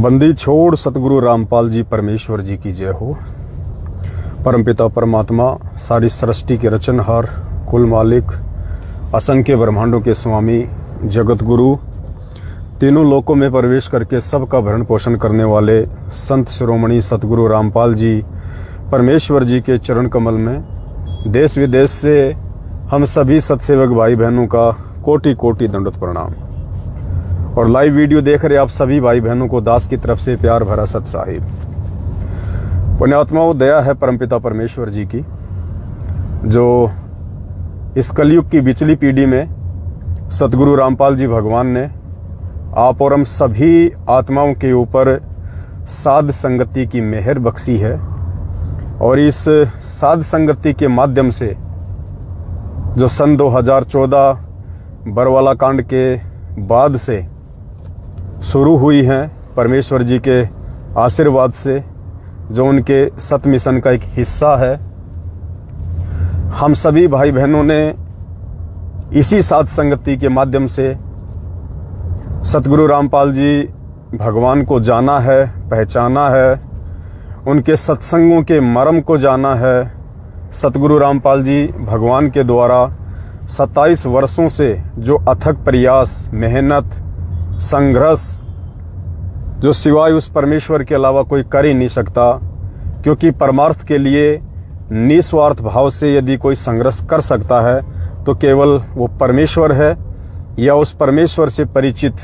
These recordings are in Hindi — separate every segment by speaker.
Speaker 1: बंदी छोड़ सतगुरु रामपाल जी परमेश्वर जी की जय हो। परमपिता परमात्मा सारी सृष्टि के रचनहार, कुल मालिक, असंख्य ब्रह्मांडों के स्वामी, जगत गुरु, तीनों लोकों में प्रवेश करके सबका भरण पोषण करने वाले संत शिरोमणि सतगुरु रामपाल जी परमेश्वर जी के चरण कमल में देश विदेश से हम सभी सत्सेवक भाई बहनों का कोटि कोटि दंडवत प्रणाम। और लाइव वीडियो देख रहे आप सभी भाई बहनों को दास की तरफ से प्यार भरा सत साहिब। पुण्यात्माओं, दया है परमपिता परमेश्वर जी की, जो इस कलयुग की बिचली पीढ़ी में सतगुरु रामपाल जी भगवान ने आप और हम सभी आत्माओं के ऊपर साध संगति की मेहर बख्शी है। और इस साध संगति के माध्यम से जो सन 2014 बरवाला कांड के बाद से शुरू हुई हैं, परमेश्वर जी के आशीर्वाद से, जो उनके सत मिशन का एक हिस्सा है, हम सभी भाई बहनों ने इसी साध संगति के माध्यम से सतगुरु रामपाल जी भगवान को जाना है, पहचाना है, उनके सत्संगों के मर्म को जाना है। सतगुरु रामपाल जी भगवान के द्वारा 27 वर्षों से जो अथक प्रयास, मेहनत, संघर्ष, जो सिवाय उस परमेश्वर के अलावा कोई कर ही नहीं सकता, क्योंकि परमार्थ के लिए निस्वार्थ भाव से यदि कोई संघर्ष कर सकता है तो केवल वो परमेश्वर है, या उस परमेश्वर से परिचित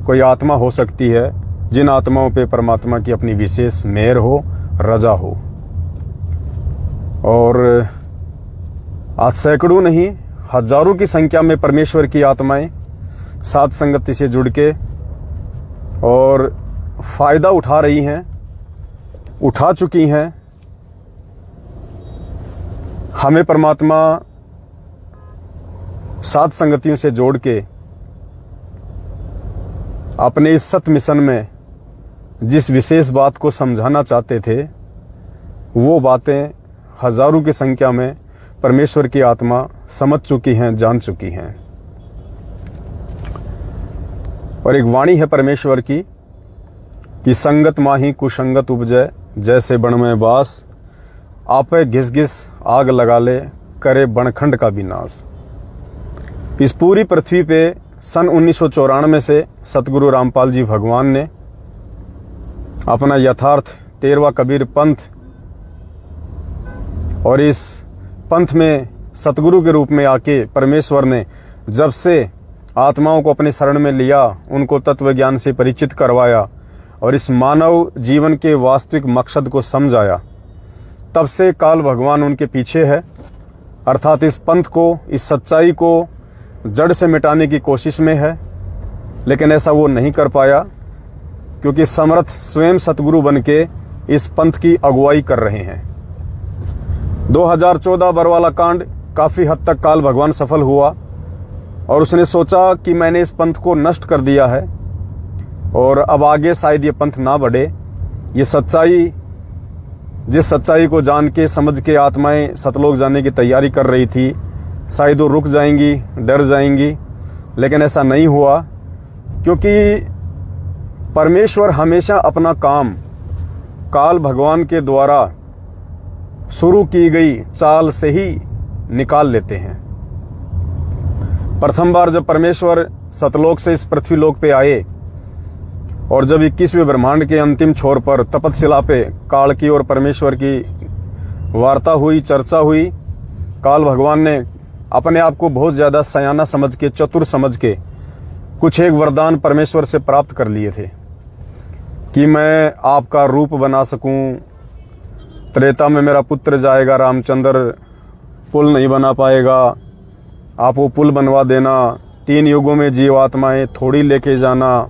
Speaker 1: कोई आत्मा हो सकती है, जिन आत्माओं पे परमात्मा की अपनी विशेष मेहर हो, रजा हो। और आज सैकड़ों नहीं, हजारों की संख्या में परमेश्वर की आत्माएं साध संगति से जुड़ के और फायदा उठा रही हैं, उठा चुकी हैं। हमें परमात्मा साध संगतियों से जोड़ के अपने इस सत मिशन में जिस विशेष बात को समझाना चाहते थे, वो बातें हजारों की संख्या में परमेश्वर की आत्मा समझ चुकी हैं, जान चुकी हैं। और एक वाणी है परमेश्वर की कि संगत माही कुसंगत उपजय, जैसे बण में बास, आपे घिस घिस आग लगा ले, करे बनखंड का विनाश। इस पूरी पृथ्वी पे सन 1994 से सतगुरु रामपाल जी भगवान ने अपना यथार्थ 13वां कबीर पंथ, और इस पंथ में सतगुरु के रूप में आके परमेश्वर ने जब से आत्माओं को अपने शरण में लिया, उनको तत्व ज्ञान से परिचित करवाया और इस मानव जीवन के वास्तविक मकसद को समझाया, तब से काल भगवान उनके पीछे है। अर्थात इस पंथ को, इस सच्चाई को जड़ से मिटाने की कोशिश में है, लेकिन ऐसा वो नहीं कर पाया, क्योंकि समर्थ स्वयं सतगुरु बनके इस पंथ की अगुवाई कर रहे हैं। 2014 बरवाला कांड काफी हद तक काल भगवान सफल हुआ और उसने सोचा कि मैंने इस पंथ को नष्ट कर दिया है और अब आगे शायद ये पंथ ना बढ़े। ये सच्चाई, जिस सच्चाई को जान के समझ के आत्माएं सतलोक जाने की तैयारी कर रही थी, शायद वो रुक जाएंगी, डर जाएंगी, लेकिन ऐसा नहीं हुआ, क्योंकि परमेश्वर हमेशा अपना काम काल भगवान के द्वारा शुरू की गई चाल से ही निकाल लेते हैं। प्रथम बार जब परमेश्वर सतलोक से इस पृथ्वी लोक पे आए और जब 21वें ब्रह्मांड के अंतिम छोर पर तपतशिला पे काल की और परमेश्वर की वार्ता हुई, चर्चा हुई, काल भगवान ने अपने आप को बहुत ज्यादा सयाना समझ के, चतुर समझ के कुछ एक वरदान परमेश्वर से प्राप्त कर लिए थे कि मैं आपका रूप बना सकूं, त्रेता में मेरा पुत्र जाएगा रामचंद्र, पुल नहीं बना पाएगा, आप वो पुल बनवा देना, 3 युगों में जीवात्माएं थोड़ी लेके जाना,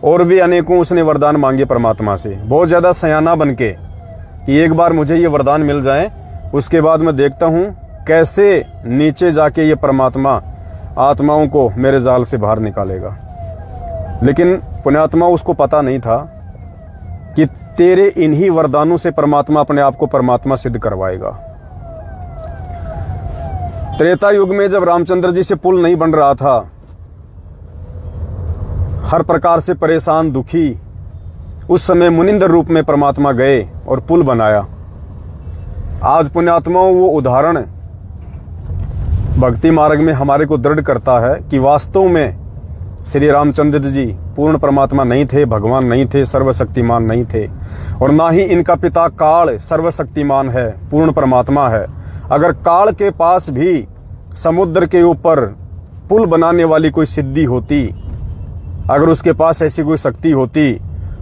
Speaker 1: और भी अनेकों उसने वरदान मांगे परमात्मा से, बहुत ज्यादा सयाना बनके कि एक बार मुझे ये वरदान मिल जाए, उसके बाद मैं देखता हूं कैसे नीचे जाके ये परमात्मा आत्माओं को मेरे जाल से बाहर निकालेगा। लेकिन पुण्यात्मा, उसको पता नहीं था कि तेरे इन्हीं वरदानों से परमात्मा अपने आप को परमात्मा सिद्ध करवाएगा। त्रेता युग में जब रामचंद्र जी से पुल नहीं बन रहा था, हर प्रकार से परेशान, दुखी, उस समय मुनिंदर रूप में परमात्मा गए और पुल बनाया। आज पुण्यात्माओं वो उदाहरण भक्ति मार्ग में हमारे को दृढ़ करता है कि वास्तव में श्री रामचंद्र जी पूर्ण परमात्मा नहीं थे, भगवान नहीं थे, सर्वशक्तिमान नहीं थे, और ना ही इनका पिता काल सर्वशक्तिमान है, पूर्ण परमात्मा है। अगर काल के पास भी समुद्र के ऊपर पुल बनाने वाली कोई सिद्धि होती, अगर उसके पास ऐसी कोई शक्ति होती,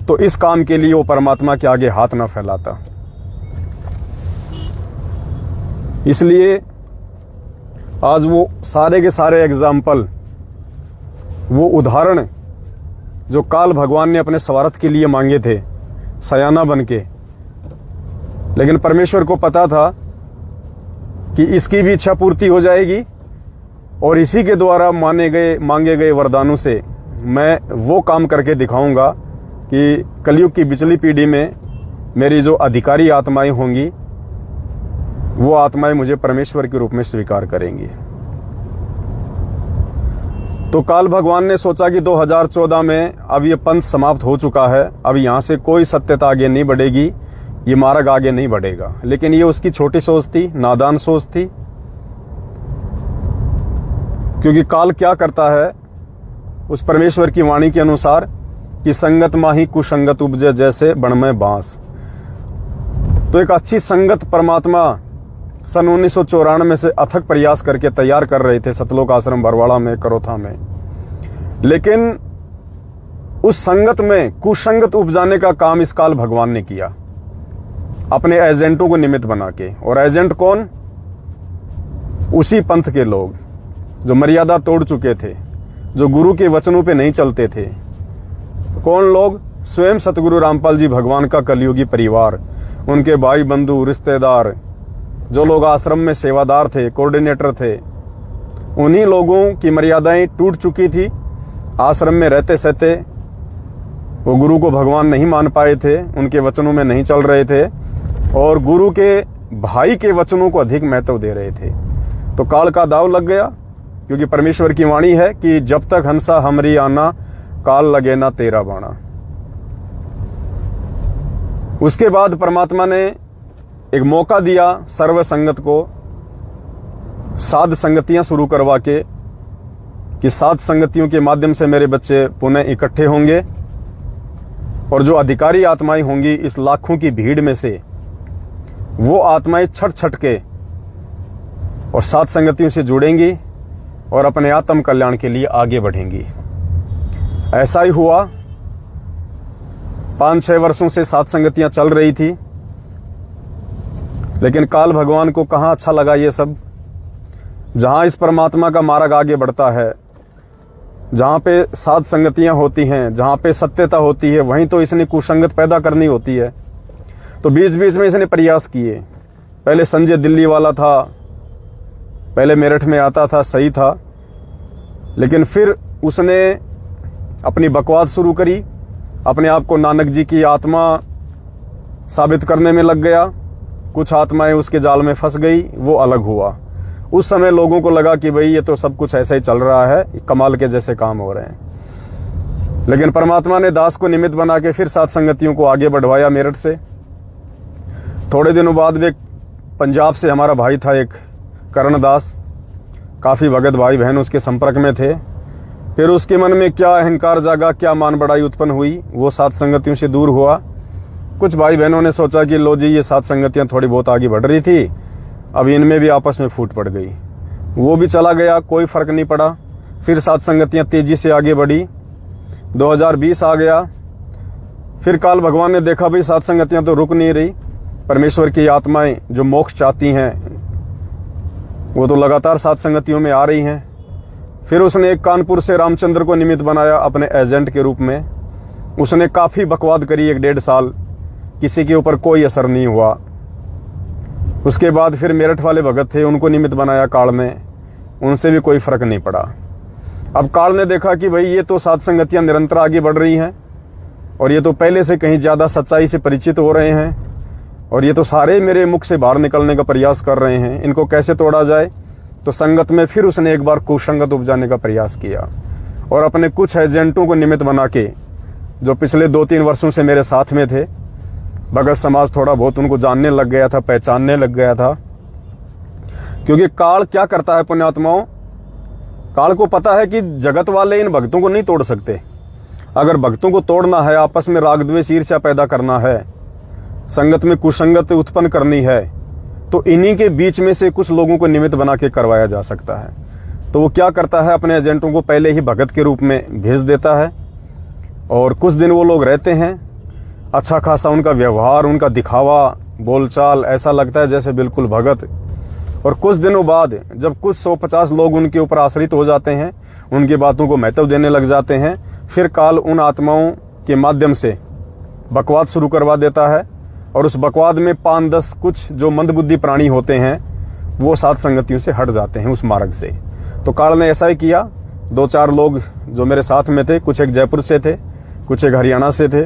Speaker 1: तो इस काम के लिए वो परमात्मा के आगे हाथ न फैलाता। इसलिए आज वो सारे के सारे एग्जाम्पल, वो उदाहरण जो काल भगवान ने अपने स्वार्थ के लिए मांगे थे सयाना बन के, लेकिन परमेश्वर को पता था कि इसकी भी इच्छा पूर्ति हो जाएगी और इसी के द्वारा मांगे गए वरदानों से मैं वो काम करके दिखाऊंगा कि कलयुग की पिछली पीढ़ी में मेरी जो अधिकारी आत्माएं होंगी वो आत्माएं मुझे परमेश्वर के रूप में स्वीकार करेंगी। तो काल भगवान ने सोचा कि 2014 में अब ये पंथ समाप्त हो चुका है, अब यहां से कोई सत्यता आगे नहीं बढ़ेगी, ये मार्ग आगे नहीं बढ़ेगा। लेकिन ये उसकी छोटी सोच थी, नादान सोच थी। क्योंकि काल क्या करता है, उस परमेश्वर की वाणी के अनुसार कि संगत माही कुसंगत उपजे जैसे बन में बांस। तो एक अच्छी संगत परमात्मा सन 1994 से अथक प्रयास करके तैयार कर रहे थे सतलोक आश्रम बरवाड़ा में, करोथा में। लेकिन उस संगत में कुसंगत उपजाने का काम इस काल भगवान ने किया, अपने एजेंटों को निमित्त बना के। और एजेंट कौन? उसी पंथ के लोग जो मर्यादा तोड़ चुके थे, जो गुरु के वचनों पे नहीं चलते थे। कौन लोग? स्वयं सतगुरु रामपाल जी भगवान का कलयुगी परिवार, उनके भाई बंधु रिश्तेदार, जो लोग आश्रम में सेवादार थे, कोऑर्डिनेटर थे। उन्हीं लोगों की मर्यादाएं टूट चुकी थी। आश्रम में रहते सहते वो गुरु को भगवान नहीं मान पाए थे, उनके वचनों में नहीं चल रहे थे और गुरु के भाई के वचनों को अधिक महत्व दे रहे थे। तो काल का दाव लग गया, क्योंकि परमेश्वर की वाणी है कि जब तक हंसा हमरी आना, काल लगे ना तेरा बाणा। उसके बाद परमात्मा ने एक मौका दिया सर्व संगत को, साध संगतियां शुरू करवा के, कि साध संगतियों के माध्यम से मेरे बच्चे पुनः इकट्ठे होंगे और जो अधिकारी आत्माएं होंगी इस लाखों की भीड़ में से, वो आत्माएं छट छट के और साध संगतियों से जुड़ेंगी और अपने आत्म कल्याण के लिए आगे बढ़ेंगी। ऐसा ही हुआ। 5-6 वर्षों से साध संगतियां चल रही थी, लेकिन काल भगवान को कहाँ अच्छा लगा ये सब। जहां इस परमात्मा का मार्ग आगे बढ़ता है, जहां पे साध संगतियां होती हैं, जहां पे सत्यता होती है, वहीं तो इसने कुसंगत पैदा करनी होती है। तो बीच बीच में इसने प्रयास किए। पहले संजय दिल्ली वाला था, पहले मेरठ में आता था, सही था, लेकिन फिर उसने अपनी बकवास शुरू करी, अपने आप को नानक जी की आत्मा साबित करने में लग गया। कुछ आत्माएं उसके जाल में फंस गई, वो अलग हुआ। उस समय लोगों को लगा कि भाई ये तो सब कुछ ऐसा ही चल रहा है, कमाल के जैसे काम हो रहे हैं। लेकिन परमात्मा ने दास को निमित्त बना के फिर साथ संगतियों को आगे बढ़वाया मेरठ से। थोड़े दिनों बाद में पंजाब से हमारा भाई था एक करण दास, काफ़ी भगत भाई बहन उसके संपर्क में थे। फिर उसके मन में क्या अहंकार जागा, क्या मान बढ़ाई उत्पन्न हुई, वो साथ संगतियों से दूर हुआ। कुछ भाई बहनों ने सोचा कि लो जी, ये साथ संगतियां थोड़ी बहुत आगे बढ़ रही थी, अब इनमें भी आपस में फूट पड़ गई। वो भी चला गया, कोई फर्क नहीं पड़ा। फिर साथ संगतियां तेजी से आगे बढ़ी। 2020 आ गया। फिर काल भगवान ने देखा भाई साथ संगतियां तो रुक नहीं रही, परमेश्वर की आत्माएं जो मोक्ष चाहती हैं वो तो लगातार साथ संगतियों में आ रही हैं। फिर उसने एक कानपुर से रामचंद्र को निमित्त बनाया अपने एजेंट के रूप में। उसने काफ़ी बकवाद करी 1-1.5 साल, किसी के ऊपर कोई असर नहीं हुआ। उसके बाद फिर मेरठ वाले भगत थे, उनको निमित्त बनाया काल ने, उनसे भी कोई फर्क नहीं पड़ा। अब काल ने देखा कि भाई ये तो साथ संगतियां निरंतर आगे बढ़ रही हैं और ये तो पहले से कहीं ज़्यादा सच्चाई से परिचित हो रहे हैं और ये तो सारे मेरे मुख से बाहर निकलने का प्रयास कर रहे हैं, इनको कैसे तोड़ा जाए। तो संगत में फिर उसने एक बार कुसंगत उपजाने का प्रयास किया और अपने कुछ एजेंटों को निमित्त बना के जो पिछले 2-3 वर्षों से मेरे साथ में थे। भगत समाज थोड़ा बहुत उनको जानने लग गया था, पहचानने लग गया था। क्योंकि काल क्या करता है पुण्यात्माओं, काल को पता है कि जगत वाले इन भक्तों को नहीं तोड़ सकते। अगर भक्तों को तोड़ना है, आपस में राग द्वेष ईर्ष्या पैदा करना है, संगत में कुसंगत उत्पन्न करनी है, तो इन्हीं के बीच में से कुछ लोगों को निमित्त बना के करवाया जा सकता है। तो वो क्या करता है, अपने एजेंटों को पहले ही भगत के रूप में भेज देता है और कुछ दिन वो लोग रहते हैं। अच्छा खासा उनका व्यवहार, उनका दिखावा, बोलचाल ऐसा लगता है जैसे बिल्कुल भगत। और कुछ दिनों बाद जब कुछ 150 लोग उनके ऊपर आश्रित हो जाते हैं, उनकी बातों को महत्व देने लग जाते हैं, फिर काल उन आत्माओं के माध्यम से बकवाद शुरू करवा देता है। और उस बकवाद में 5-10 कुछ जो मंदबुद्धि प्राणी होते हैं वो साथ संगतियों से हट जाते हैं उस मार्ग से। तो काल ने ऐसा ही किया। 2-4 लोग जो मेरे साथ में थे, कुछ एक जयपुर से थे, कुछ एक हरियाणा से थे,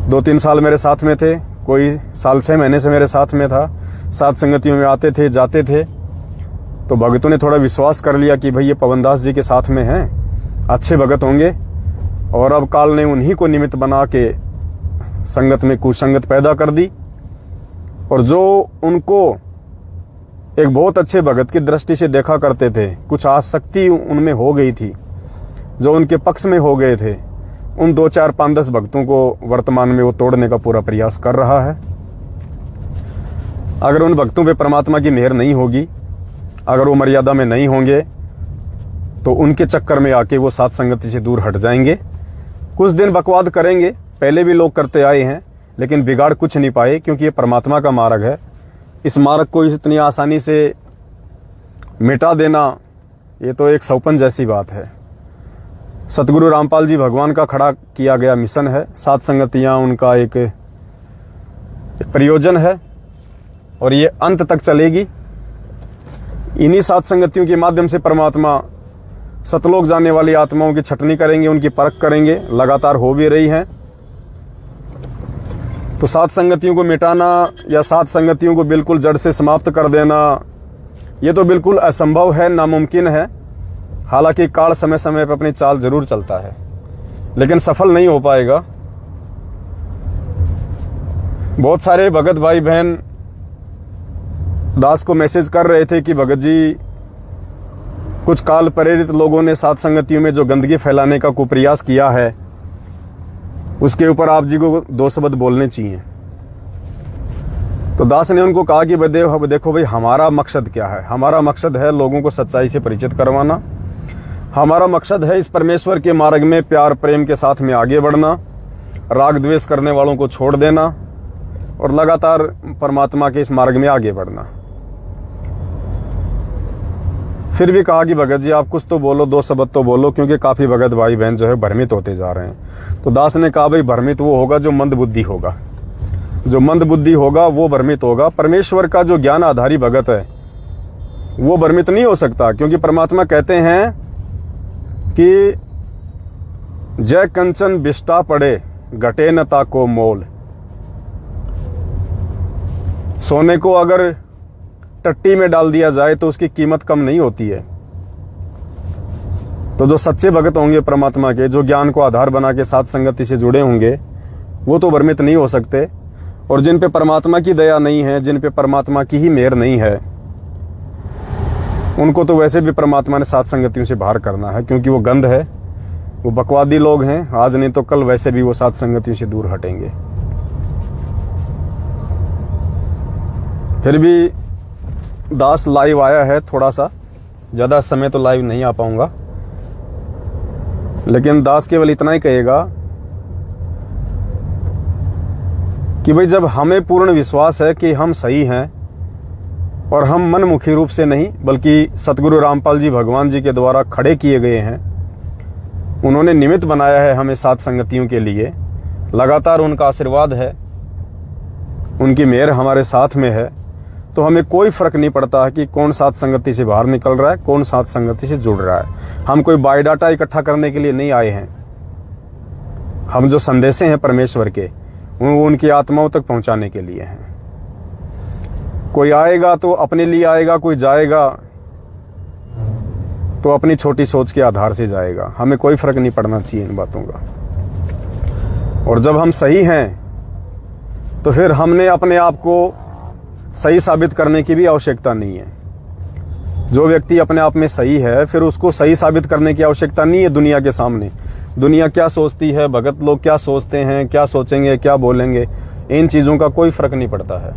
Speaker 1: 2-3 साल मेरे साथ में थे, कोई साल 6 महीने से मेरे साथ में था। साथ संगतियों में आते थे, जाते थे। तो भगतों ने थोड़ा विश्वास कर लिया कि भाई ये पवनदास जी के साथ में हैं, अच्छे भगत होंगे। और अब काल ने उन्हीं को निमित्त बना के संगत में कुसंगत पैदा कर दी। और जो उनको एक बहुत अच्छे भगत की दृष्टि से देखा करते थे, कुछ आसक्ति उनमें हो गई थी, जो उनके पक्ष में हो गए थे, उन 2-4, 5-10 भक्तों को वर्तमान में वो तोड़ने का पूरा प्रयास कर रहा है। अगर उन भक्तों पे परमात्मा की मेहर नहीं होगी, अगर वो मर्यादा में नहीं होंगे, तो उनके चक्कर में आके वो साथ संगति से दूर हट जाएंगे। कुछ दिन बकवाद करेंगे, पहले भी लोग करते आए हैं, लेकिन बिगाड़ कुछ नहीं पाए, क्योंकि ये परमात्मा का मार्ग है। इस मार्ग को इतनी आसानी से मिटा देना, ये तो एक सौपन जैसी बात है। सतगुरु रामपाल जी भगवान का खड़ा किया गया मिशन है। साथ संगतियाँ उनका एक प्रयोजन है और ये अंत तक चलेगी। इन्हीं साथ संगतियों के माध्यम से परमात्मा सतलोक जाने वाली आत्माओं की छटनी करेंगे, उनकी परख करेंगे, लगातार हो भी रही हैं। तो साथ संगतियों को मिटाना या साथ संगतियों को बिल्कुल जड़ से समाप्त कर देना, ये तो बिल्कुल असंभव है, नामुमकिन है। हालांकि काल समय समय पर अपनी चाल जरूर चलता है, लेकिन सफल नहीं हो पाएगा। बहुत सारे भगत भाई बहन दास को मैसेज कर रहे थे कि भगत जी, कुछ काल प्रेरित लोगों ने साथ संगतियों में जो गंदगी फैलाने का कुप्रयास किया है, उसके ऊपर आप जी को 2 शब्द बोलने चाहिए। तो दास ने उनको कहा कि देखो भाई, हमारा मकसद क्या है? हमारा मकसद है लोगों को सच्चाई से परिचित करवाना। हमारा मकसद है इस परमेश्वर के मार्ग में प्यार प्रेम के साथ में आगे बढ़ना, राग द्वेष करने वालों को छोड़ देना और लगातार परमात्मा के इस मार्ग में आगे बढ़ना। फिर भी कहा कि भगत जी, आप कुछ तो बोलो, 2 शब्द तो बोलो, क्योंकि काफ़ी भगत भाई बहन जो है भ्रमित होते जा रहे हैं। तो दास ने कहा, भाई भ्रमित वो होगा जो मंद बुद्धि होगा, जो मंद बुद्धि होगा वो भ्रमित होगा। परमेश्वर का जो ज्ञान आधारी भगत है वो भ्रमित नहीं हो सकता, क्योंकि परमात्मा कहते हैं कि जय कंचन बिष्टा पड़े, घटे न ताको मोल। सोने को अगर टट्टी में डाल दिया जाए तो उसकी कीमत कम नहीं होती है। तो जो सच्चे भगत होंगे परमात्मा के, जो ज्ञान को आधार बना के साथ संगति से जुड़े होंगे, वो तो भ्रमित नहीं हो सकते। और जिन पे परमात्मा की दया नहीं है, जिन पे परमात्मा की ही मेहर नहीं है, उनको तो वैसे भी परमात्मा ने साथ संगतियों से बाहर करना है, क्योंकि वो गंध है, वो बकवादी लोग हैं। आज नहीं तो कल वैसे भी वो साथ संगतियों से दूर हटेंगे। फिर भी दास लाइव आया है, थोड़ा सा ज़्यादा समय तो लाइव नहीं आ पाऊंगा, लेकिन दास केवल इतना ही कहेगा कि भाई, जब हमें पूर्ण विश्वास है कि हम सही हैं और हम मनमुखी रूप से नहीं, बल्कि सतगुरु रामपाल जी भगवान जी के द्वारा खड़े किए गए हैं, उन्होंने निमित्त बनाया है हमें साथ संगतियों के लिए, लगातार उनका आशीर्वाद है, उनकी मेहर हमारे साथ में है, तो हमें कोई फर्क नहीं पड़ता है कि कौन साथ संगति से बाहर निकल रहा है, कौन साथ संगति से जुड़ रहा है। हम कोई बायोडाटा इकट्ठा करने के लिए नहीं आए हैं। हम जो संदेशे हैं परमेश्वर के, वो उनकी आत्माओं तक पहुंचाने के लिए हैं। कोई आएगा तो अपने लिए आएगा, कोई जाएगा तो अपनी छोटी सोच के आधार से जाएगा। हमें कोई फर्क नहीं पड़ना चाहिए इन बातों का। और जब हम सही हैं तो फिर हमने अपने आप को सही साबित करने की भी आवश्यकता नहीं है। जो व्यक्ति अपने आप में सही है फिर उसको सही साबित करने की आवश्यकता नहीं है दुनिया के सामने। दुनिया क्या सोचती है, भगत लोग क्या सोचते हैं, क्या सोचेंगे, क्या बोलेंगे, इन चीजों का कोई फर्क नहीं पड़ता है।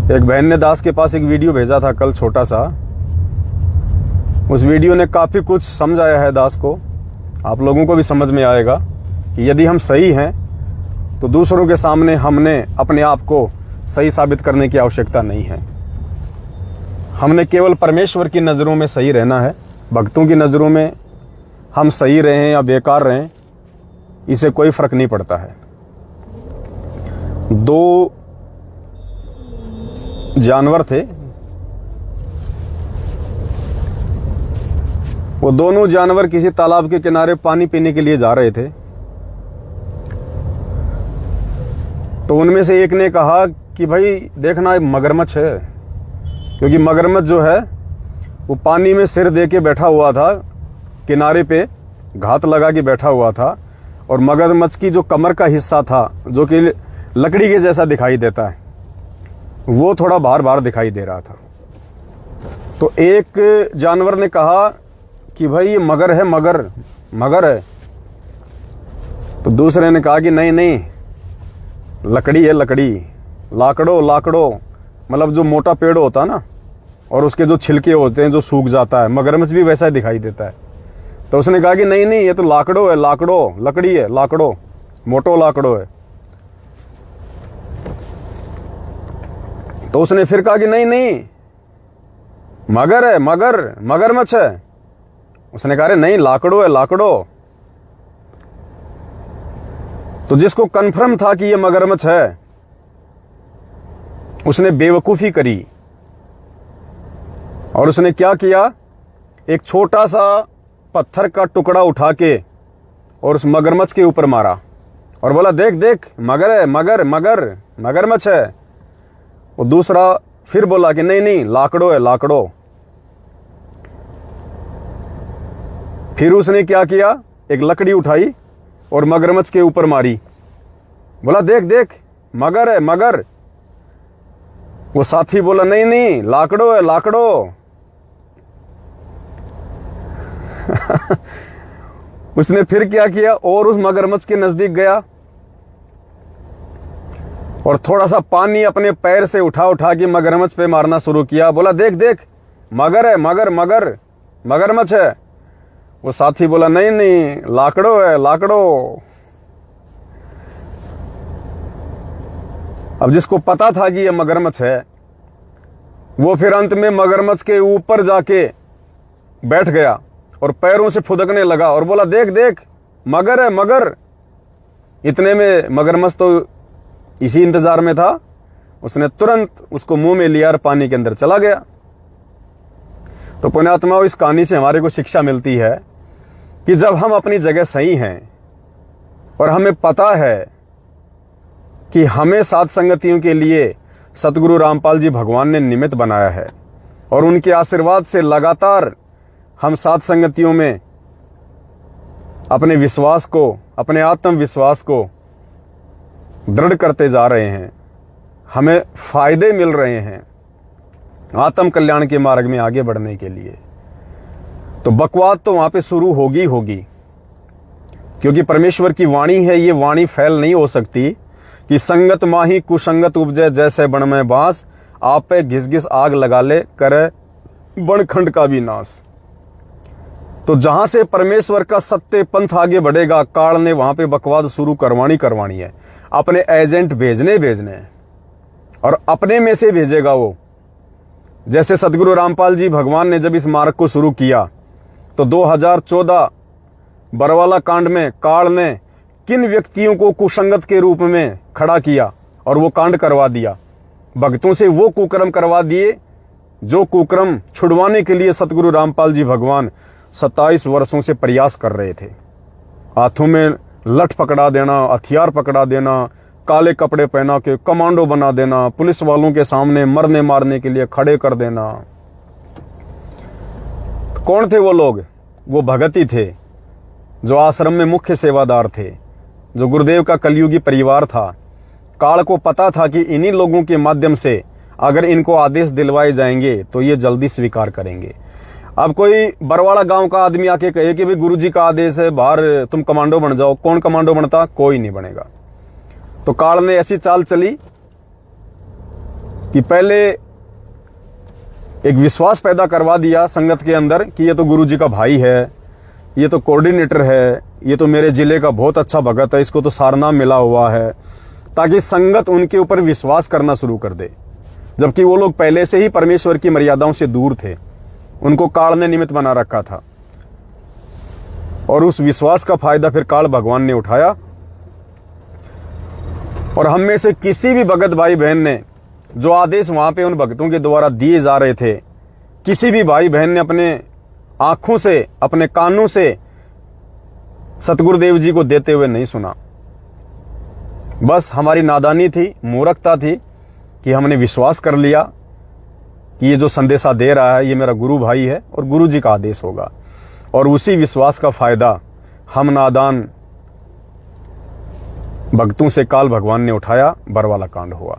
Speaker 1: एक बहन ने दास के पास एक वीडियो भेजा था कल, छोटा सा। उस वीडियो ने काफी कुछ समझाया है दास को। आप लोगों को भी समझ में आएगा कि यदि हम सही हैं तो दूसरों के सामने हमने अपने आप को सही साबित करने की आवश्यकता नहीं है। हमने केवल परमेश्वर की नज़रों में सही रहना है। भक्तों की नज़रों में हम सही रहें या बेकार रहें, इसे कोई फर्क नहीं पड़ता है। दो जानवर थे, वो दोनों जानवर किसी तालाब के किनारे पानी पीने के लिए जा रहे थे। तो उनमें से एक ने कहा कि भाई देखना, एक मगरमच्छ है। क्योंकि मगरमच्छ जो है वो पानी में सिर दे के बैठा हुआ था, किनारे पे घात लगा के बैठा हुआ था। और मगरमच्छ की जो कमर का हिस्सा था, जो कि लकड़ी के जैसा दिखाई देता है, वो थोड़ा बाहर बाहर दिखाई दे रहा था। तो एक जानवर ने कहा कि भाई ये मगर है, मगर है। तो दूसरे ने कहा कि नहीं नहीं, लकड़ी है, लकड़ी, लाकड़ो, मतलब जो मोटा पेड़ होता है ना, और उसके जो छिलके होते हैं जो सूख जाता है, मगरमच्छ भी वैसा ही दिखाई देता है। तो उसने कहा कि नहीं नहीं, ये तो लाकड़ो है, लकड़ी है, मोटो लाकड़ो है। तो उसने फिर कहा कि नहीं नहीं, मगर है, मगरमच्छ है। उसने कहा नहीं, लाकड़ो। तो जिसको कन्फर्म था कि ये मगरमच्छ है, उसने बेवकूफी करी और उसने क्या किया, एक छोटा सा पत्थर का टुकड़ा उठा के और उस मगरमच्छ के ऊपर मारा और बोला देख देख, मगर है, मगरमच्छ है। वो दूसरा फिर बोला कि नहीं नहीं, लाकड़ो। फिर उसने क्या किया, एक लकड़ी उठाई और मगरमच्छ के ऊपर मारी, बोला देख देख, मगर। वो साथी बोला नहीं नहीं, लाकड़ो। उसने फिर क्या किया, और उस मगरमच्छ के नजदीक गया और थोड़ा सा पानी अपने पैर से उठा के मगरमच्छ पे मारना शुरू किया। बोला देख देख, मगर है, मगरमच्छ है। वो साथी बोला नहीं नहीं, लाकड़ो। अब जिसको पता था कि ये मगरमच्छ है, वो फिर अंत में मगरमच्छ के ऊपर जाके बैठ गया और पैरों से फुदकने लगा और बोला देख देख, मगर है। इतने में मगरमच्छ तो इसी इंतजार में था, उसने तुरंत उसको मुंह में लिया और पानी के अंदर चला गया। तो पुण्यात्माओं, इस कहानी से हमारे को शिक्षा मिलती है कि जब हम अपनी जगह सही हैं और हमें पता है कि हमें साथ संगतियों के लिए सतगुरु रामपाल जी भगवान ने निमित्त बनाया है और उनके आशीर्वाद से लगातार हम साथ संगतियों में अपने विश्वास को, अपने आत्मविश्वास को दृढ़ करते जा रहे हैं, हमें फायदे मिल रहे हैं आत्म कल्याण के मार्ग में आगे बढ़ने के लिए, तो बकवाद तो वहां पे शुरू होगी। क्योंकि परमेश्वर की वाणी है, ये वाणी फैल नहीं हो सकती कि संगत माही कुसंगत उपजे जैसे बन में बांस, आप पे घिस घिस आग लगा ले करे बनखंड का भी नाश। तो जहां से परमेश्वर का सत्य पंथ आगे बढ़ेगा, काल ने वहां पे बकवाद शुरू करवानी है। अपने एजेंट भेजने हैं और अपने में से भेजेगा वो। जैसे सतगुरु रामपाल जी भगवान ने जब इस मार्ग को शुरू किया तो 2014 बरवाला कांड में काल ने किन व्यक्तियों को कुसंगत के रूप में खड़ा किया और वो कांड करवा दिया। भक्तों से वो कुकर्म करवा दिए जो कुकर्म छुड़वाने के लिए सतगुरु रामपाल जी भगवान 27 वर्षों से प्रयास कर रहे थे। हाथों में लठ पकड़ा देना, हथियार पकड़ा देना, काले कपड़े पहना के कमांडो बना देना, पुलिस वालों के सामने मरने मारने के लिए खड़े कर देना। तो कौन थे वो लोग? वो भगत ही थे, जो आश्रम में मुख्य सेवादार थे, जो गुरुदेव का कलयुगी परिवार था। काल को पता था कि इन्हीं लोगों के माध्यम से अगर इनको आदेश दिलवाए जाएंगे तो ये जल्दी स्वीकार करेंगे। अब कोई बरवाड़ा गांव का आदमी आके कहे कि भाई गुरुजी का आदेश है, बाहर तुम कमांडो बन जाओ, कौन कमांडो बनता? कोई नहीं बनेगा। तो काल ने ऐसी चाल चली कि पहले एक विश्वास पैदा करवा दिया संगत के अंदर कि ये तो गुरुजी का भाई है, ये तो कोऑर्डिनेटर है, ये तो मेरे जिले का बहुत अच्छा भगत है, इसको तो सारनाम मिला हुआ है, ताकि संगत उनके ऊपर विश्वास करना शुरू कर दे। जबकि वो लोग पहले से ही परमेश्वर की मर्यादाओं से दूर थे, उनको काल ने निमित्त बना रखा था। और उस विश्वास का फायदा फिर काल भगवान ने उठाया। और हम में से किसी भी भगत भाई बहन ने जो आदेश वहां पे उन भक्तों के द्वारा दिए जा रहे थे, किसी भी भाई बहन ने अपने आंखों से, अपने कानों से सतगुरुदेव जी को देते हुए नहीं सुना। बस हमारी नादानी थी, मूर्खता थी कि हमने विश्वास कर लिया कि ये जो संदेशा दे रहा है ये मेरा गुरु भाई है और गुरु जी का आदेश होगा। और उसी विश्वास का फायदा हम नादान भक्तों से काल भगवान ने उठाया, बरवाला कांड हुआ।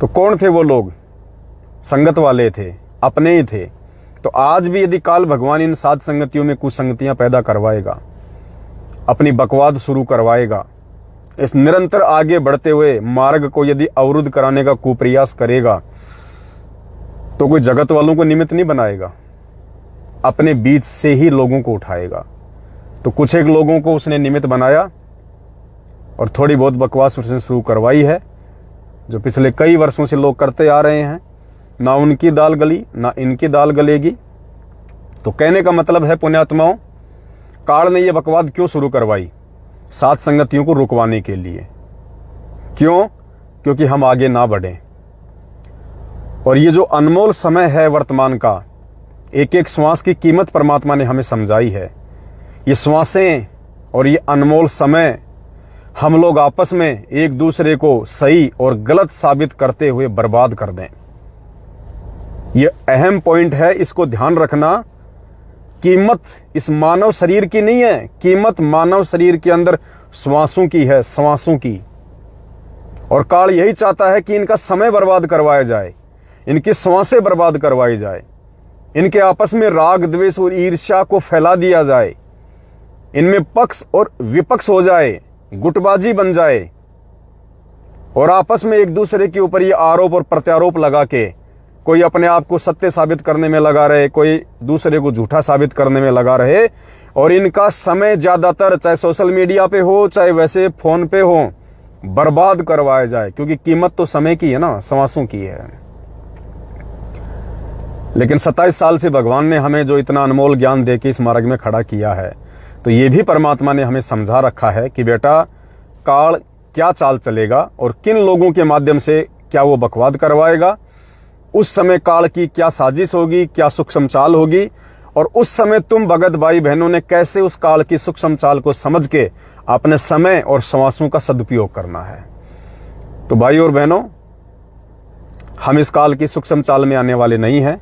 Speaker 1: तो कौन थे वो लोग? संगत वाले थे, अपने ही थे। तो आज भी यदि काल भगवान इन सात संगतियों में कुछ संगतियां पैदा करवाएगा, अपनी बकवाद शुरू करवाएगा, इस निरंतर आगे बढ़ते हुए मार्ग को यदि अवरुद्ध कराने का कुप्रयास करेगा, तो कोई जगत वालों को निमित्त नहीं बनाएगा, अपने बीच से ही लोगों को उठाएगा। तो कुछ एक लोगों को उसने निमित्त बनाया और थोड़ी बहुत बकवास उसने शुरू करवाई है, जो पिछले कई वर्षों से लोग करते आ रहे हैं। ना उनकी दाल गली, ना इनकी दाल गलेगी। तो कहने का मतलब है पुण्यात्माओं, काल ने यह बकवाद क्यों शुरू करवाई? सात संगतियों को रुकवाने के लिए। क्यों? क्योंकि हम आगे ना बढ़ें। और ये जो अनमोल समय है वर्तमान का, एक एक श्वास की कीमत परमात्मा ने हमें समझाई है। ये श्वासें और ये अनमोल समय हम लोग आपस में एक दूसरे को सही और गलत साबित करते हुए बर्बाद कर दें। ये अहम पॉइंट है, इसको ध्यान रखना। कीमत इस मानव शरीर की नहीं है, कीमत मानव शरीर के अंदर श्वासों की है, श्वासों की। और काल यही चाहता है कि इनका समय बर्बाद करवाया जाए, इनकी श्वासें बर्बाद करवाई जाए, इनके आपस में राग द्वेष और ईर्ष्या को फैला दिया जाए, इनमें पक्ष और विपक्ष हो जाए, गुटबाजी बन जाए, और आपस में एक दूसरे के ऊपर ये आरोप और प्रत्यारोप लगा के कोई अपने आप को सत्य साबित करने में लगा रहे, कोई दूसरे को झूठा साबित करने में लगा रहे। और इनका समय ज्यादातर चाहे सोशल मीडिया पे हो, चाहे वैसे फोन पे हो, बर्बाद करवाया जाए। क्योंकि कीमत तो समय की है ना, श्वासों की है। लेकिन 27 साल से भगवान ने हमें जो इतना अनमोल ज्ञान देके इस मार्ग में खड़ा किया है, तो ये भी परमात्मा ने हमें समझा रखा है कि बेटा काल क्या चाल चलेगा और किन लोगों के माध्यम से क्या वो बकवाद करवाएगा। उस समय काल की क्या साजिश होगी, क्या सूक्ष्म चाल होगी, और उस समय तुम भगत भाई बहनों ने कैसे उस काल की सूक्ष्म चाल को समझ के अपने समय और श्वासों का सदुपयोग करना है। तो भाई और बहनों, हम इस काल की सूक्ष्म चाल में आने वाले नहीं हैं।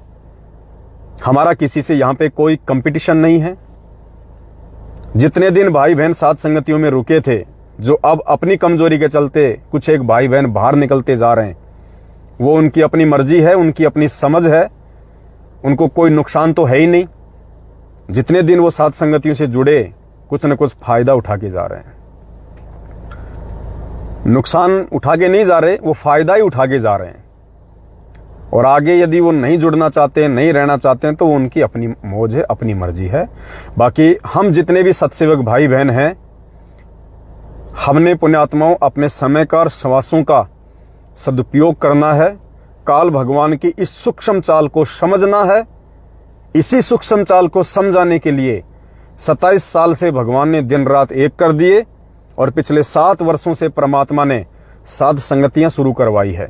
Speaker 1: हमारा किसी से यहां पे कोई कंपटीशन नहीं है। जितने दिन भाई बहन सात संगतियों में रुके थे, जो अब अपनी कमजोरी के चलते कुछ एक भाई बहन बाहर निकलते जा रहे हैं, वो उनकी अपनी मर्जी है, उनकी अपनी समझ है, उनको कोई नुकसान तो है ही नहीं। जितने दिन वो सात संगतियों से जुड़े, कुछ न कुछ फायदा उठा के जा रहे हैं। नुकसान उठा के नहीं जा रहे, वो फायदा ही उठा के जा रहे हैं। और आगे यदि वो नहीं जुड़ना चाहते हैं, नहीं रहना चाहते हैं, तो वो उनकी अपनी मौज है, अपनी मर्जी है। बाकी हम जितने भी सत्सेवक भाई बहन हैं, हमने पुण्यात्माओं अपने समय का और श्वासों का सदुपयोग करना है। काल भगवान की इस सूक्ष्म चाल को समझना है। इसी सूक्ष्म चाल को समझाने के लिए 27 साल से भगवान ने दिन रात एक कर दिए, और पिछले 7 वर्षों से परमात्मा ने साध संगतियां शुरू करवाई है,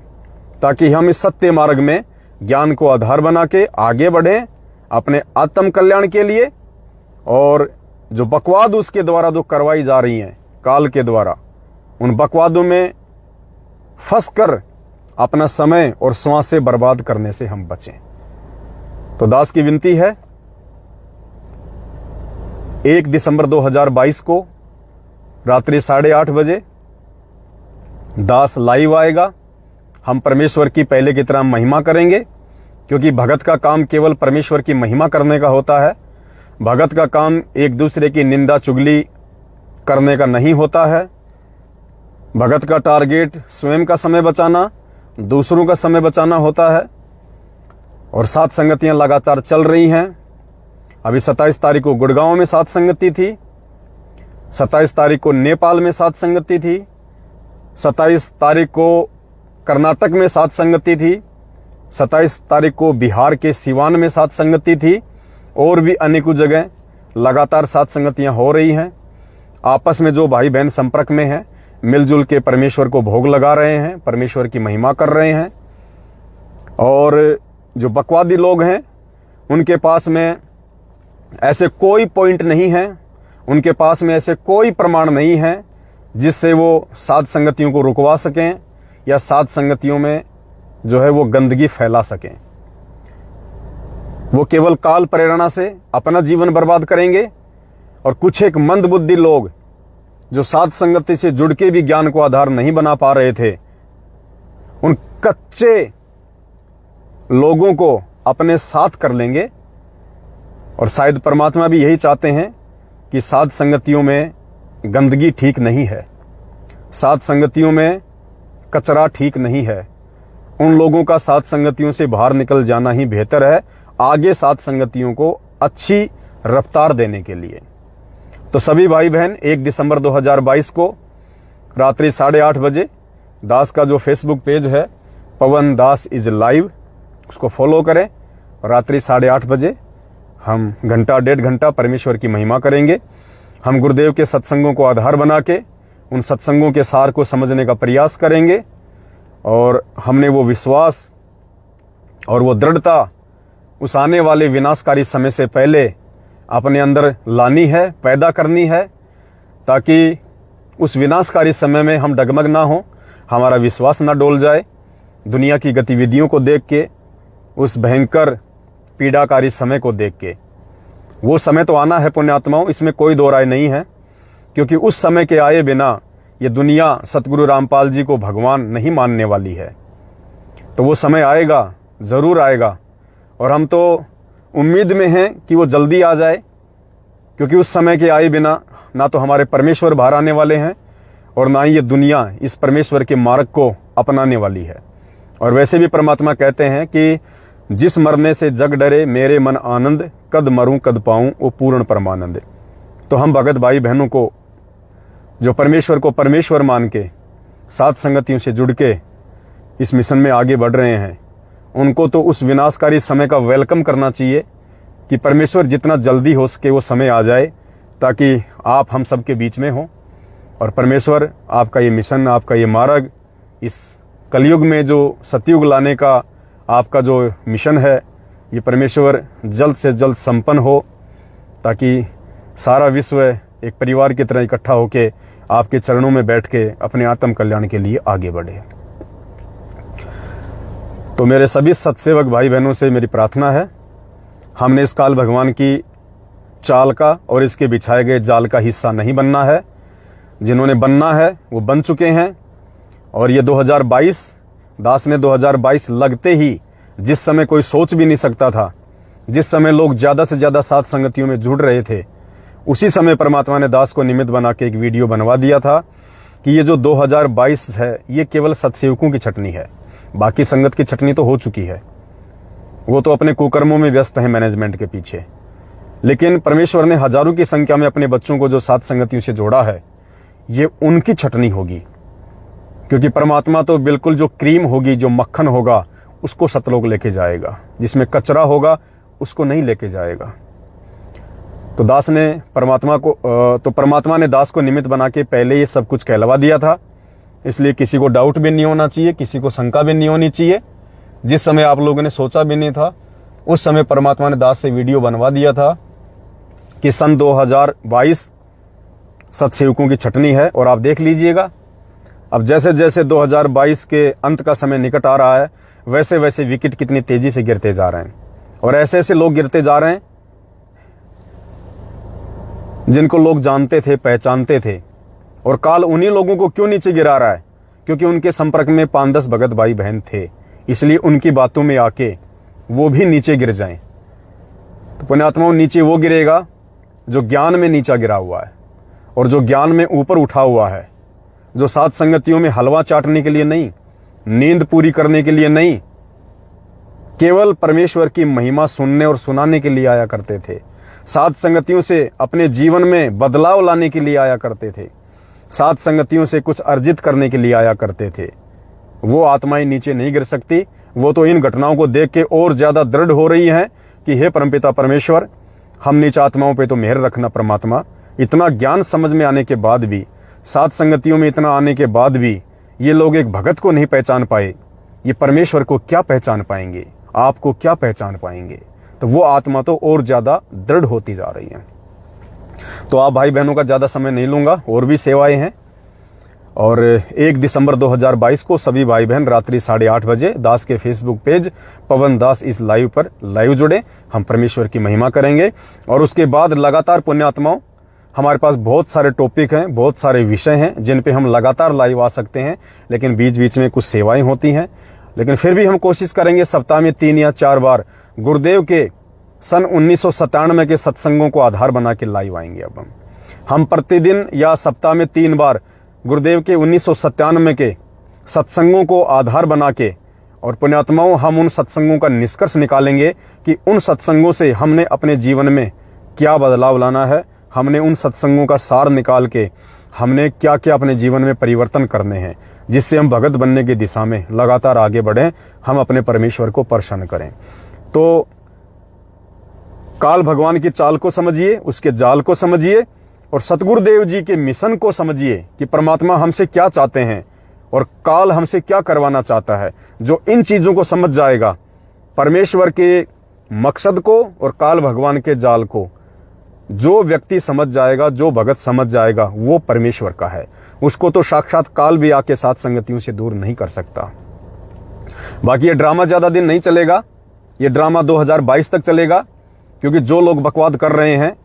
Speaker 1: ताकि हम इस सत्य मार्ग में ज्ञान को आधार बना के आगे बढ़ें अपने आत्म कल्याण के लिए। और जो बकवाद उसके द्वारा जो करवाई जा रही हैं काल के द्वारा, उन बकवादों में फंसकर अपना समय और श्वासें बर्बाद करने से हम बचें। तो दास की विनती है, 1 दिसंबर 2022 को रात्रि 8:30 बजे दास लाइव आएगा। हम परमेश्वर की पहले की तरह महिमा करेंगे, क्योंकि भगत का काम केवल परमेश्वर की महिमा करने का होता है। भगत का काम एक दूसरे की निंदा चुगली करने का नहीं होता है। भगत का टारगेट स्वयं का समय बचाना, दूसरों का समय बचाना होता है। और 7 संगतियां लगातार चल रही हैं। अभी 27 तारीख को गुड़गांव में 7 संगति थी, 27 तारीख को नेपाल में 7 संगति थी, 27 तारीख को कर्नाटक में 7 संगति थी, 27 तारीख को बिहार के सिवान में 7 संगति थी, और भी अनेकों जगह लगातार 7 संगतियां हो रही हैं। आपस में जो भाई बहन संपर्क में हैं, मिलजुल के परमेश्वर को भोग लगा रहे हैं, परमेश्वर की महिमा कर रहे हैं। और जो बकवादी लोग हैं, उनके पास में ऐसे कोई पॉइंट नहीं है, उनके पास में ऐसे कोई प्रमाण नहीं है जिससे वो 7 संगतियों को रुकवा सकें या 7 संगतियों में जो है वो गंदगी फैला सकें। वो केवल काल प्रेरणा से अपना जीवन बर्बाद करेंगे। और कुछ एक मंद बुद्धि लोग जो 7 संगति से जुड़ के भी ज्ञान को आधार नहीं बना पा रहे थे, उन कच्चे लोगों को अपने साथ कर लेंगे। और शायद परमात्मा भी यही चाहते हैं कि 7 संगतियों में गंदगी ठीक नहीं है, 7 संगतियों में कचरा ठीक नहीं है। उन लोगों का 7 संगतियों से बाहर निकल जाना ही बेहतर है, आगे 7 संगतियों को अच्छी रफ्तार देने के लिए। तो सभी भाई बहन 1 दिसंबर 2022 को रात्रि 8:30 बजे दास का जो फेसबुक पेज है पवन दास इज लाइव, उसको फॉलो करें। रात्रि 8:30 बजे हम घंटा 1.5 घंटा परमेश्वर की महिमा करेंगे। हम गुरुदेव के सत्संगों को आधार बना के उन सत्संगों के सार को समझने का प्रयास करेंगे। और हमने वो विश्वास और वो दृढ़ता उस आने वाले विनाशकारी समय से पहले अपने अंदर लानी है, पैदा करनी है, ताकि उस विनाशकारी समय में हम डगमग ना हो, हमारा विश्वास ना डोल जाए। दुनिया की गतिविधियों को देख के, उस भयंकर पीड़ाकारी समय को देख के, वो समय तो आना है पुण्यात्माओं, इसमें कोई दो राय नहीं है। क्योंकि उस समय के आए बिना ये दुनिया सतगुरु रामपाल जी को भगवान नहीं मानने वाली है। तो वो समय आएगा, जरूर आएगा, और हम तो उम्मीद में हैं कि वो जल्दी आ जाए। क्योंकि उस समय के आए बिना ना तो हमारे परमेश्वर बाहर आने वाले हैं और ना ही ये दुनिया इस परमेश्वर के मार्ग को अपनाने वाली है। और वैसे भी परमात्मा कहते हैं कि जिस मरने से जग डरे मेरे मन आनंद, कद मरूं कद पाऊं वो पूर्ण परमानंद। तो हम भगत भाई बहनों को जो परमेश्वर को परमेश्वर मान के 7 संगतियों से जुड़ के इस मिशन में आगे बढ़ रहे हैं, उनको तो उस विनाशकारी समय का वेलकम करना चाहिए कि परमेश्वर जितना जल्दी हो सके वो समय आ जाए, ताकि आप हम सबके बीच में हो। और परमेश्वर आपका ये मिशन, आपका ये मार्ग, इस कलयुग में जो सतयुग लाने का आपका जो मिशन है, ये परमेश्वर जल्द से जल्द संपन्न हो, ताकि सारा विश्व एक परिवार की तरह इकट्ठा होके आपके चरणों में बैठ के अपने आत्म कल्याण के लिए आगे बढ़े। तो मेरे सभी सत्सेवक भाई बहनों से मेरी प्रार्थना है, हमने इस काल भगवान की चाल का और इसके बिछाए गए जाल का हिस्सा नहीं बनना है। जिन्होंने बनना है वो बन चुके हैं। और ये 2022 दास ने 2022 लगते ही, जिस समय कोई सोच भी नहीं सकता था, जिस समय लोग ज़्यादा से ज़्यादा 7 संगतियों में जुड़ रहे थे, उसी समय परमात्मा ने दास को निमित्त बना के एक वीडियो बनवा दिया था कि ये जो 2022 है ये केवल सत्सेवकों की छटनी है, बाकी संगत की छटनी तो हो चुकी है। वो तो अपने कुकर्मों में व्यस्त है मैनेजमेंट के पीछे। लेकिन परमेश्वर ने हजारों की संख्या में अपने बच्चों को जो 7 संगतियों से जोड़ा है, ये उनकी छटनी होगी। क्योंकि परमात्मा तो बिल्कुल जो क्रीम होगी, जो मक्खन होगा, उसको सतलोक लेके जाएगा, जिसमें कचरा होगा उसको नहीं लेके जाएगा। तो दास ने परमात्मा ने दास को निमित्त बना के पहले ये सब कुछ कहलवा दिया था। इसलिए किसी को डाउट भी नहीं होना चाहिए, किसी को शंका भी नहीं होनी चाहिए। जिस समय आप लोगों ने सोचा भी नहीं था, उस समय परमात्मा ने दास से वीडियो बनवा दिया था कि सन 2022 सत्सेवकों की छटनी है। और आप देख लीजिएगा अब जैसे जैसे 2022 के अंत का समय निकट आ रहा है, वैसे वैसे विकेट कितनी तेजी से गिरते जा रहे हैं, और ऐसे ऐसे लोग गिरते जा रहे हैं जिनको लोग जानते थे, पहचानते थे। और काल उन्हीं लोगों को क्यों नीचे गिरा रहा है? क्योंकि उनके संपर्क में 5-10 भगत भाई बहन थे, इसलिए उनकी बातों में आके वो भी नीचे गिर जाएं। तो पुण्यात्माओं, नीचे वो गिरेगा जो ज्ञान में नीचा गिरा हुआ है, और जो ज्ञान में ऊपर उठा हुआ है, जो सात संगतियों में हलवा चाटने के लिए नहीं, नींद पूरी करने के लिए नहीं, केवल परमेश्वर की महिमा सुनने और सुनाने के लिए आया करते थे। सात संगतियों से अपने जीवन में बदलाव लाने के लिए आया करते थे। सात संगतियों से कुछ अर्जित करने के लिए आया करते थे। वो आत्माएं नीचे नहीं गिर सकती। वो तो इन घटनाओं को देख के और ज्यादा दृढ़ हो रही हैं कि हे परमपिता परमेश्वर, हम नीच आत्माओं पे तो मेहर रखना परमात्मा। इतना ज्ञान समझ में आने के बाद भी, सात संगतियों में इतना आने के बाद भी ये लोग एक भगत को नहीं पहचान पाए, ये परमेश्वर को क्या पहचान पाएंगे? आपको क्या पहचान पाएंगे? तो वो आत्मा तो और ज्यादा दृढ़ होती जा रही है। तो आप भाई बहनों का ज्यादा समय नहीं लूंगा, और भी सेवाएं हैं। और 1 दिसंबर 2022 को सभी भाई बहन रात्रि 8:30 बजे दास के फेसबुक पेज पवन दास इस लाइव पर लाइव जुड़े। हम परमेश्वर की महिमा करेंगे, और उसके बाद लगातार पुण्यात्माओं, हमारे पास बहुत सारे टॉपिक हैं, बहुत सारे विषय हैं जिन पे हम लगातार लाइव आ सकते हैं, लेकिन बीच बीच में कुछ सेवाएं होती हैं। लेकिन फिर भी हम कोशिश करेंगे सप्ताह में 3 या 4 बार गुरुदेव के सन 1997 के सत्संगों को आधार बना के लाइव आएंगे। अब हम प्रतिदिन या सप्ताह में 3 बार गुरुदेव के 1997 के सत्संगों को आधार बना के, और पुण्यात्माओं, हम उन सत्संगों का निष्कर्ष निकालेंगे कि उन सत्संगों से हमने अपने जीवन में क्या बदलाव लाना है, हमने उन सत्संगों का सार निकाल के हमने क्या क्या अपने जीवन में परिवर्तन करने हैं, जिससे हम भगत बनने की दिशा में लगातार आगे बढ़ें, हम अपने परमेश्वर को प्रसन्न करें। तो काल भगवान की चाल को समझिए, उसके जाल को समझिए, और सतगुरुदेव जी के मिशन को समझिए कि परमात्मा हमसे क्या चाहते हैं और काल हमसे क्या करवाना चाहता है। जो इन चीजों को समझ जाएगा, परमेश्वर के मकसद को और काल भगवान के जाल को जो व्यक्ति समझ जाएगा, जो भगत समझ जाएगा, वो परमेश्वर का है। उसको तो साक्षात काल भी आके सात संगतियों से दूर नहीं कर सकता। बाकी ये ड्रामा ज्यादा दिन नहीं चलेगा, ये ड्रामा 2022 तक चलेगा, क्योंकि जो लोग बकवाद कर रहे हैं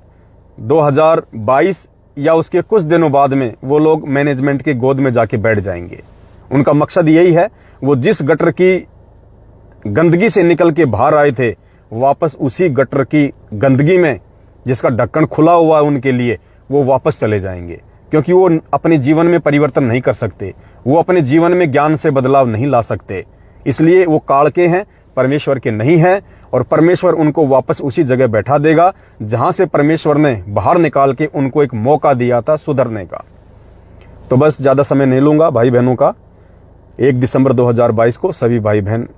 Speaker 1: 2022 या उसके कुछ दिनों बाद में वो लोग मैनेजमेंट की गोद में जाके बैठ जाएंगे। उनका मकसद यही है, वो जिस गटर की गंदगी से निकल के बाहर आए थे, वापस उसी गटर की गंदगी में जिसका ढक्कन खुला हुआ है उनके लिए, वो वापस चले जाएंगे। क्योंकि वो अपने जीवन में परिवर्तन नहीं कर सकते, वो अपने जीवन में ज्ञान से बदलाव नहीं ला सकते, इसलिए वो काल के हैं, परमेश्वर के नहीं हैं। और परमेश्वर उनको वापस उसी जगह बैठा देगा जहां से परमेश्वर ने बाहर निकाल के उनको एक मौका दिया था सुधरने का। तो बस ज्यादा समय नहीं लूंगा भाई बहनों का। 1 दिसंबर 2022 को सभी भाई बहन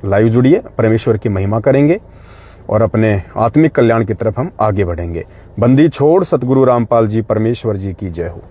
Speaker 1: लाइव जुड़िए, परमेश्वर की महिमा करेंगे और अपने आत्मिक कल्याण की तरफ हम आगे बढ़ेंगे। बंदी छोड़ सतगुरु रामपाल जी परमेश्वर जी की जय हो।